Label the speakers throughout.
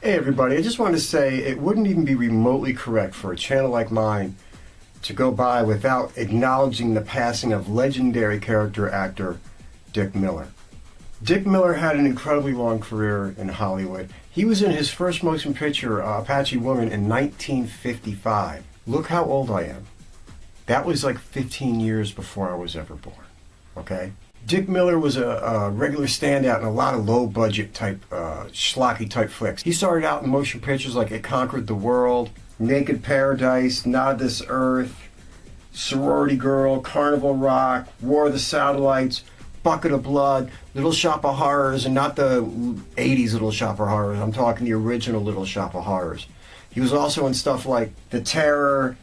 Speaker 1: Hey everybody, I just wanted to say it wouldn't even be remotely correct for a channel like mine to go by without acknowledging the passing of legendary character actor Dick Miller. Dick Miller had an incredibly long career in Hollywood. He was in his first motion picture, Apache Woman, in 1955. Look how old I am. That was like 15 years before I was ever born, okay? Dick Miller was a regular standout in a lot of low-budget type, schlocky type flicks. He started out in motion pictures like It Conquered the World, Naked Paradise, Not This Earth, Sorority Girl, Carnival Rock, War of the Satellites, Bucket of Blood, Little Shop of Horrors, and not the 80s Little Shop of Horrors. I'm talking the original Little Shop of Horrors. He was also in stuff like The Terror,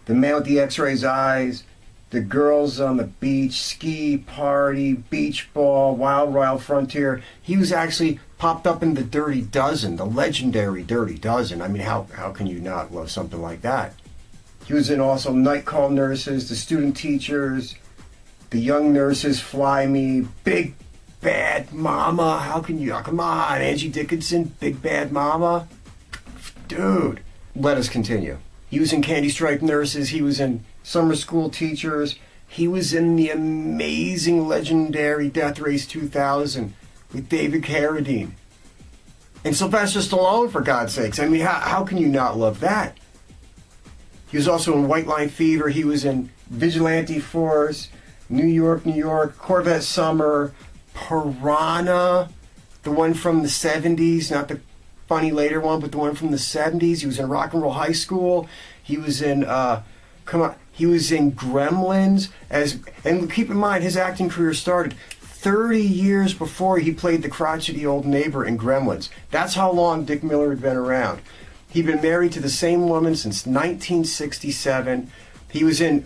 Speaker 1: The Man with the X-Ray's Eyes, The Girls on the Beach, Ski Party, Beach Ball, Wild Wild Frontier. He was actually popped up in the Dirty Dozen, the legendary Dirty Dozen. I mean, how can you not love something like that? He was in also Night Call Nurses, The Student Teachers, The Young Nurses, Fly Me, Big Bad Mama. How can you? Oh, come on, Angie Dickinson, Big Bad Mama. Dude, let us continue. He was in Candy Striped Nurses. He was in Summer School Teachers. He was in the amazing, legendary Death Race 2000 with David Carradine. And Sylvester Stallone, for God's sakes. I mean, how can you not love that? He was also in White Line Fever. He was in Vigilante Force, New York, New York, Corvette Summer, Piranha, the one from the 70s, not the funny later one, but the one from the 70s. He was in Rock and Roll High School. He was in, he was in Gremlins. And keep in mind, his acting career started 30 years before he played the crotchety old neighbor in Gremlins. That's how long Dick Miller had been around. He'd been married to the same woman since 1967. He was in,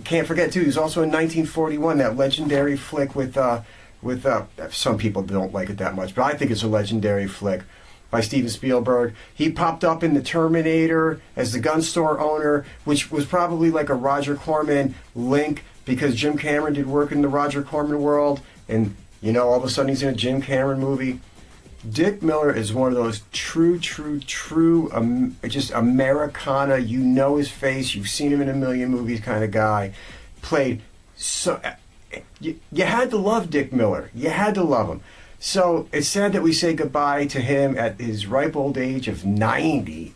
Speaker 1: can't forget too, he was also in 1941, that legendary flick with some people don't like it that much, but I think it's a legendary flick by Steven Spielberg. He popped up in The Terminator as the gun store owner, which was probably like a Roger Corman link because Jim Cameron did work in the Roger Corman world, and you know, all of a sudden he's in a Jim Cameron movie. Dick Miller is one of those true, just Americana, you know his face, you've seen him in a million movies kind of guy. Played so... You had to love Dick Miller. You had to love him. So it's sad that we say goodbye to him at his ripe old age of 90.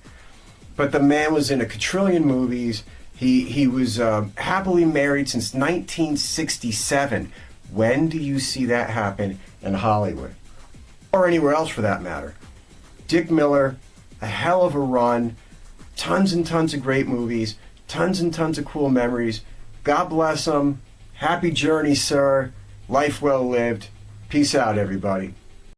Speaker 1: But the man was in a quadrillion movies. He was happily married since 1967. When do you see that happen in Hollywood? Or anywhere else for that matter. Dick Miller, a hell of a run. Tons and tons of great movies. Tons and tons of cool memories. God bless him. Happy journey, sir. Life well lived. Peace out, everybody.